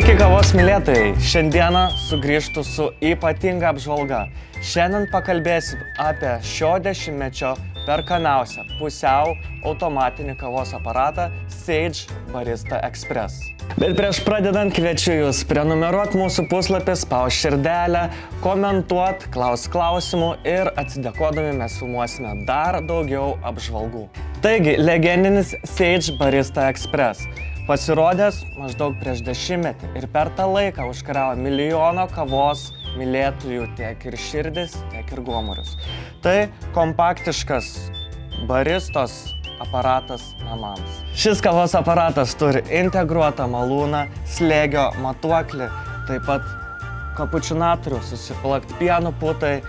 Sveiki, kavos mylėtojai! Šiandieną sugrįžtu su ypatinga apžvalga. Šiandien pakalbėsim apie šio dešimtmečio perkamiausią pusiau automatinį kavos aparatą Sage Barista Express. Bet prieš pradedant kviečiu jūs prenumeruoti mūsų puslapį, spaust širdelę, komentuot, klausimų ir atsidėkodami mes filmuosime dar daugiau apžvalgų. Taigi, legendinis Sage Barista Express. Pasirodęs maždaug prieš 10 ir per tą laiką užkariavo milijono kavos mylėtojų tiek ir širdis, tiek ir gomurius. Tai kompaktiškas baristos aparatas namams. Šis kavos aparatas turi integruotą malūną, slėgio matuoklį, taip pat kapučinatorių susiplakt pieno putai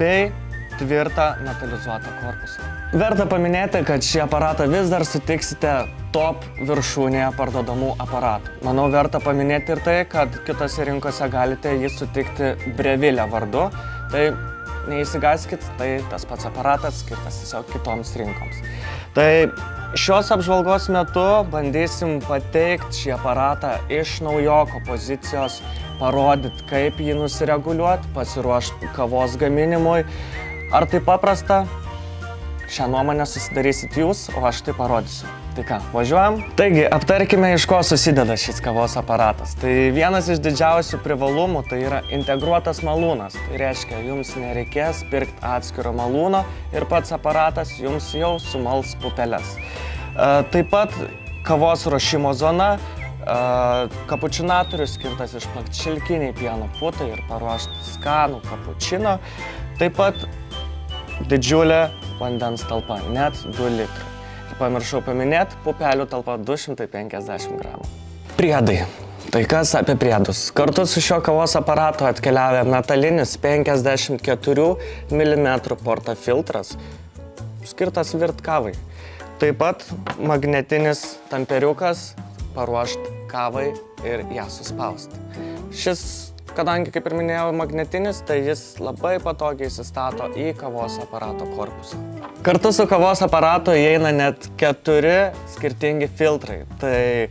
bei tvirtą metalizuotą korpusą. Verta paminėti, kad šį aparatą vis dar sutiksite top viršūnėje parduodamų aparatų. Manau, verta paminėti ir tai, kad kitose rinkose galite jį sutikti Breville vardu. Tai neįsigaskit, tai tas pats aparatas skirtas tiesiog kitoms rinkoms. Tai šios apžvalgos metu bandysim pateikti šį aparatą iš naujoko pozicijos, parodyti, kaip jį nusireguliuoti, pasiruošti kavos gaminimui. Ar tai paprasta? Šią nuomonę susidarysit jūs, o aš tai parodysiu. Tai ką, važiuojam? Taigi, aptarkime, iš ko susideda šis kavos aparatas. Tai vienas iš didžiausių privalumų tai yra integruotas malūnas. Tai reiškia, jums nereikės pirkti atskiro malūno ir pats aparatas jums jau sumals pupeles. Taip pat kavos ruošimo zona, kapučinatorius skirtas išplakti šilkiniai pieno putai ir paruošti skanų kapučino. Taip pat didžiulė vandens talpa, net 2 litrai. Ir pamiršau paminėti, pupelių talpa 250 gramų. Priedai. Tai kas apie priedus? Kartu su šio kavos aparatu atkeliavę metalinis 54 mm portafiltras, skirtas virt kavai. Taip pat magnetinis tamperiukas paruošti kavai ir ją suspausti. Šis, kadangi, kaip ir minėjau, magnetinis, tai jis labai patogiai įsistato į kavos aparato korpusą. Kartu su kavos aparatu įeina net 4 skirtingi filtrai. Tai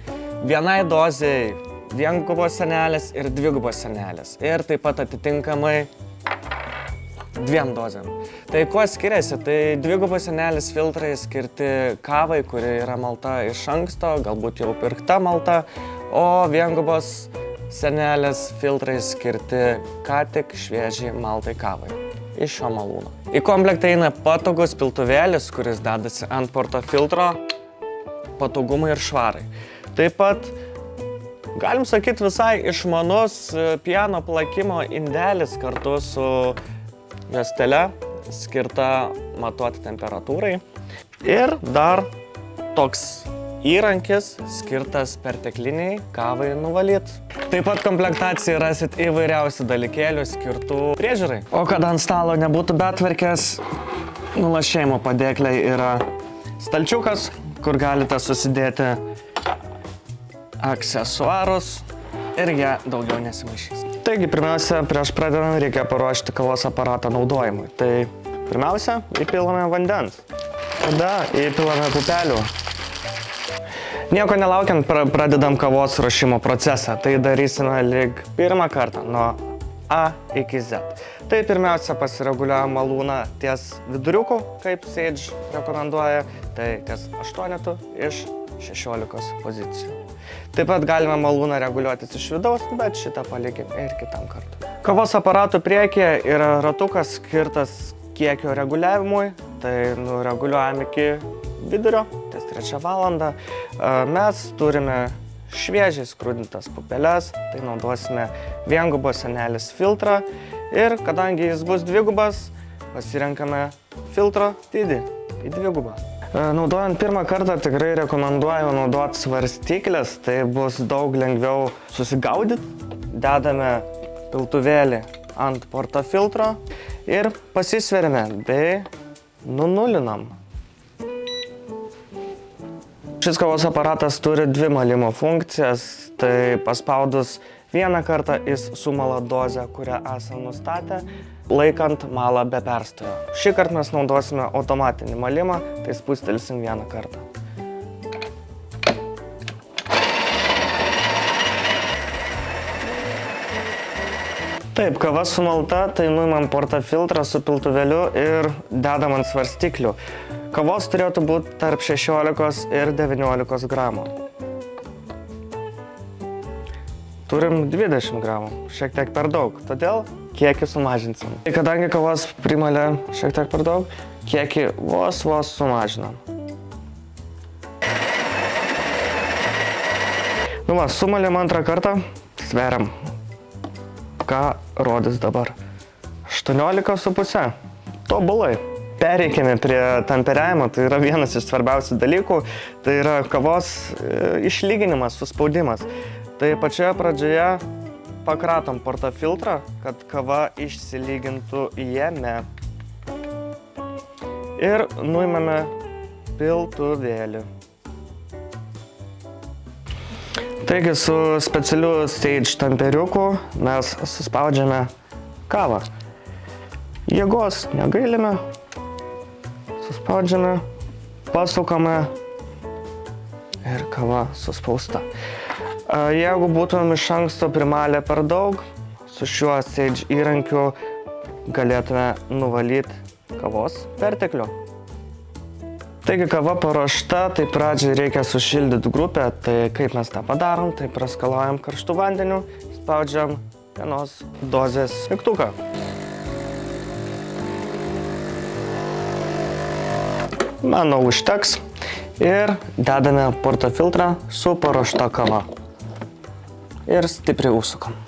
vienai dozei viengubos sienelės ir dvigubos sienelės. Ir taip pat atitinkamai 2 dozėm. Tai kuo skiriasi? Tai dvigubos sienelės filtrai skirti kavai, kuri yra malta iš anksto, galbūt jau pirkta malta, o viengubos sienelės filtrai skirti ką tik šviežiai maltai kavai iš šio malūno. Į komplektą eina patogus piltuvėlis, kuris dedasi ant portafiltro patogumui ir švarai. Taip pat, galim sakyti, visai išmanus pieno plakimo indelis kartu su juostele skirta matuoti temperatūrai. Ir dar toks įrankis skirtas pertekliniai kavai nuvalyti. Taip pat komplektacijoje rasit įvairiausių dalykėlių skirtų priežiūrai. O kad ant stalo nebūtų betvarkės, nulašėjimo padėkliai yra stalčiukas, kur galite susidėti aksesuarus ir jie daugiau nesimaišys. Taigi, pirmiausia, prieš pradedant reikia paruošti kavos aparatą naudojimui. Tai pirmiausia, įpilame vandens. Tada įpilame pupelių. Nieko nelaukiant, pradedam kavos ruošimo procesą. Tai darysime lyg pirmą kartą, nuo A iki Z. Tai pirmiausia pasireguliuojam malūną ties viduriuku, kaip Sage rekomenduoja, tai ties 8 iš 16 pozicijų. Taip pat galime malūną reguliuotis iš vidaus, bet šitą palikim ir kitam kartui. Kavos aparatų priekyje yra ratukas skirtas kiekio reguliavimui, tai nureguliuojam iki vidurio, ties 3 valandą. Mes turime šviežiai skrudintas pupeles, tai naudosime viengubos sienelės filtrą ir kadangi jis bus dvigubas, pasirenkame filtro dydį į dvigubą. Naudojant pirmą kartą tikrai rekomenduoju naudoti svarstyklės, tai bus daug lengviau susigaudyti. Dedame piltuvėlį ant portafiltro ir pasisveriame bei nunulinam. Šis kavos aparatas turi 2 malimo funkcijas, tai paspaudus vieną kartą jis sumala dozę, kurią esame nustatę, laikant malą be perstojo. Šį kartą mes naudosime automatinį malimą, tai spustelsim vieną kartą. Taip, kava sumalta, tai nuimam portafiltrą su piltuvėliu ir dedam ant svarstyklių. Kavos turėtų būti tarp 16 ir 19 gramų. Turim 20 gramų, šiek tiek per daug, todėl kiekį sumažinsim. Kadangi kavos primalė šiek tiek per daug, kiekį vos sumažinam. Sumalėm antrą kartą, sveriam. Ką rodys dabar? 18,5. Tobulai. Pereikime prie temperiavimo, tai yra vienas iš svarbiausių dalykų, tai yra kavos išlyginimas, suspaudimas. Tai pačioje pradžioje pakratom portafiltrą, kad kava išsilygintų jame. Ir nuimame piltuvėlį. Taigi su specialiu stage tamperiuku mes suspaudžiame kavą. Jėgos negailime, suspaudžiame, pasukame ir kava suspausta. Jeigu būtumėm iš anksto primalę per daug, su šiuo stage įrankiu galėtume nuvalyti kavos perteklių. Taigi kava paruošta, tai pradžiai reikia sušildyti grupę, tai kaip mes tą padarom, tai praskaluojam karštų vandeniu, spaudžiam vienos dozės mygtuką. Manau, užteks ir dedame portafiltrą su paruošta kava ir stipriai užsukam.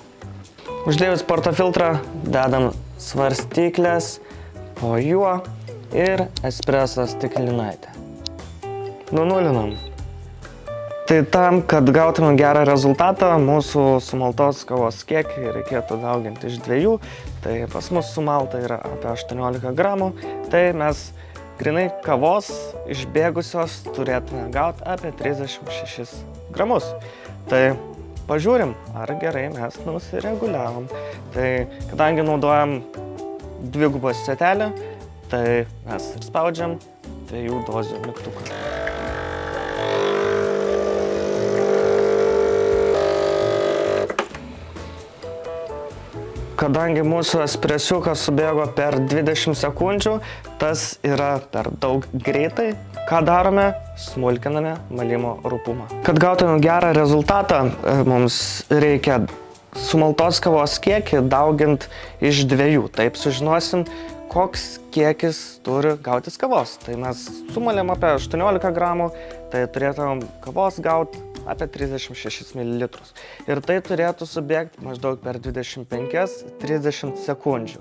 Uždėjus portafiltrą dedam svarstyklės po juo ir espreso stiklinaitę. Nunulinam. Tai tam, kad gautumėm gerą rezultatą, mūsų sumaltos kavos kiekį reikėtų dauginti iš 2, tai pas mus sumalta yra apie 18 gramų, tai mes grinai kavos išbėgusios turėtume gauti apie 36 gramus. Tai pažiūrim, ar gerai mes nusireguliavom. Tai kadangi naudojam dvigubos cetelę, tai mes ir spaudžiam 2 dozių mygtuką. Kadangi mūsų espresiukas subėgo per 20 sekundžių, tas yra per daug greitai. Ką darome? Smulkiname malimo rupumą. Kad gautumėm gerą rezultatą, mums reikia sumaltos kavos kiekį daugint iš 2. Taip sužinosim, koks kiekis turi gautis kavos. Tai mes sumalėm apie 18 gramų, tai turėtumėm kavos gauti apie 36 ml. Ir tai turėtų subėgti maždaug per 25-30 sekundžių.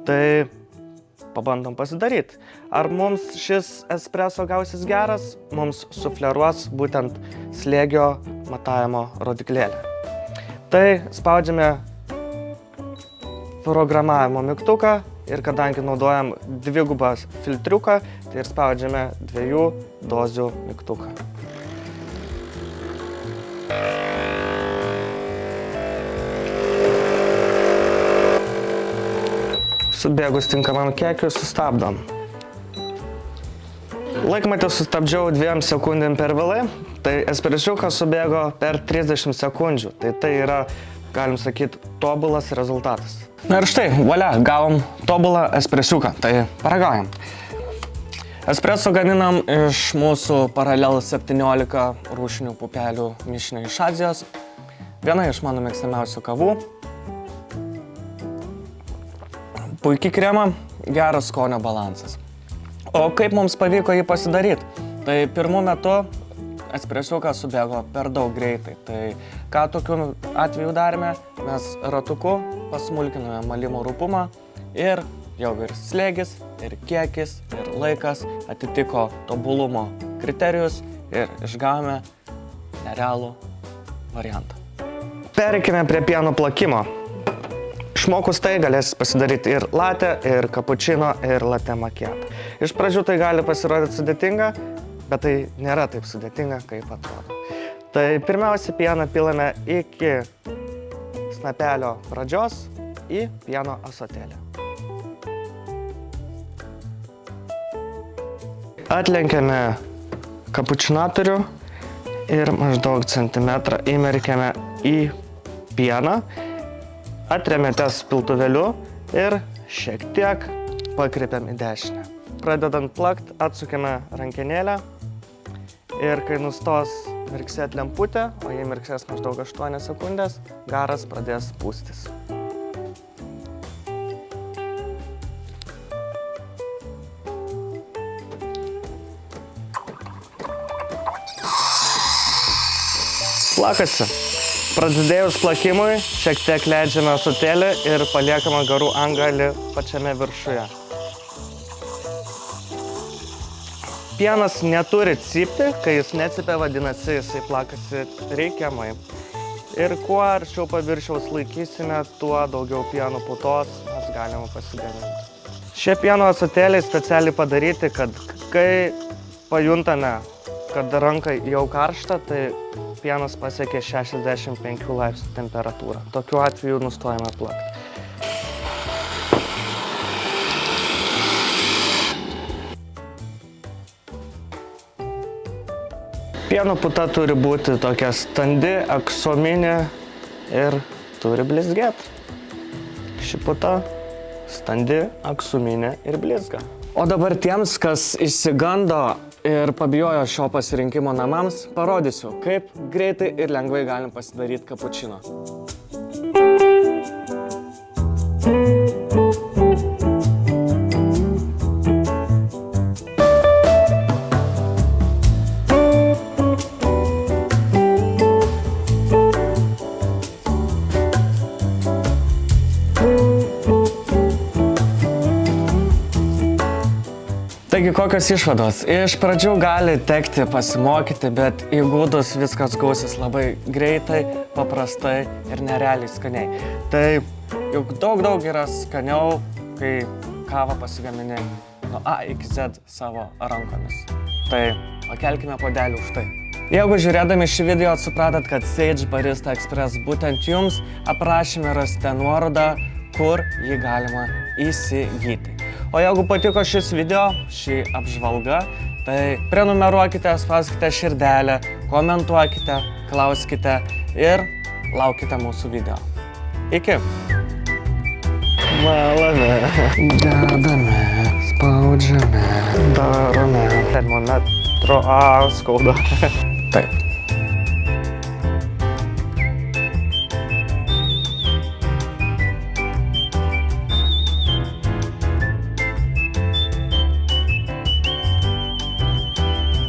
Tai pabandom pasidaryti. Ar mums šis espreso gausis geras, mums sufleruos būtent slėgio matavimo rodiklėlė. Tai spaudžiame programavimo mygtuką ir kadangi naudojam dvigubą filtriuką, tai ir spaudžiame 2 dozių mygtuką. Subėgus tinkamam kiekiu sustabdom. Laikmatį sustabdžiau 2 sekundėm per vėlai, tai espresiukas subėgo per 30 sekundžių. Tai yra, galim sakyti, tobulas rezultatas. Na ir štai, valia, gavom tobulą espresiuką, tai paragaujam. Espreso gaminam iš mūsų Paralel 17 rūšinių pupelių mišinio iš Azijos. Viena iš mano mėgstamiausių kavų. Puikiai krema, geras skonio balansas. O kaip mums pavyko jį pasidaryti? Tai pirmu metu espresiukas subėgo per daug greitai. Tai ką tokiu atveju darėme? Mes ratuku pasmulkinome malimo rupumą ir jau ir slėgis, ir kiekis, ir laikas atitiko tobulumo kriterijus ir išgavome nerealų variantą. Pereikime prie pieno plakimo. Išmokus tai galėsit pasidaryti ir latte, ir cappuccino, ir latte macchiato. Iš pradžių tai gali pasirodyti sudėtinga, bet tai nėra taip sudėtinga, kaip atrodo. Tai pirmiausia, pieną pilame iki snapelio pradžios į pieno ąsotėlį. Atlenkiame kapučinatorių ir maždaug centimetrą įmerkiame į pieną. Atremiate piltuvėliu ir šiek tiek pakreipiam į dešinę. Pradedant plakt, atsukime rankenėlę ir kai nustos mirksėt lemputė, o jei mirksės maždaug 8 sekundės, garas pradės pūstis. Plakasi. Prasidėjus plakimui, šiek tiek leidžiame ąsotėlį ir paliekame garų antgalį pačiame viršuje. Pienas neturi cypti, kai jis necypia, vadinasi, jisai plakasi reikiamai. Ir kuo arčiau paviršiaus laikysime, tuo daugiau pieno putos mes galime pasigaminti. Šie pieno ąsotėliai specialiai padaryti, kad kai pajuntame, kad rankai jau karšta, tai pienas pasiekia 65 laipsnių temperatūrą. Tokiu atveju nustojame plakti. Pieno puta turi būti tokia standi, aksominė ir turi blizgėti. Ši puta standi, aksominė ir blizga. O dabar tiems, kas išsigando ir pabijojo šio pasirinkimo namams, parodysiu, kaip greitai ir lengvai galim pasidaryti kapučino. Taigi, kokios išvados? Iš pradžių gali tekti pasimokyti, bet įgūdus viskas gausis labai greitai, paprastai ir nerealiai skaniai. Tai juk daug yra skaniau, kai kavą pasigamini nuo A iki Z savo rankomis. Tai pakelkime puodelį už tai. Jeigu žiūrėdami šį video supratot, kad Sage Barista Express būtent jums, aprašyme rasite nuorodą, kur jį galima įsigyti. O jeigu patiko šis video, ši apžvalga, tai prenumeruokite, spauskite širdelę, komentuokite, klauskite ir laukite mūsų video. Iki! Malame, dedame, spaudžiame, darome termometro skauda. Taip.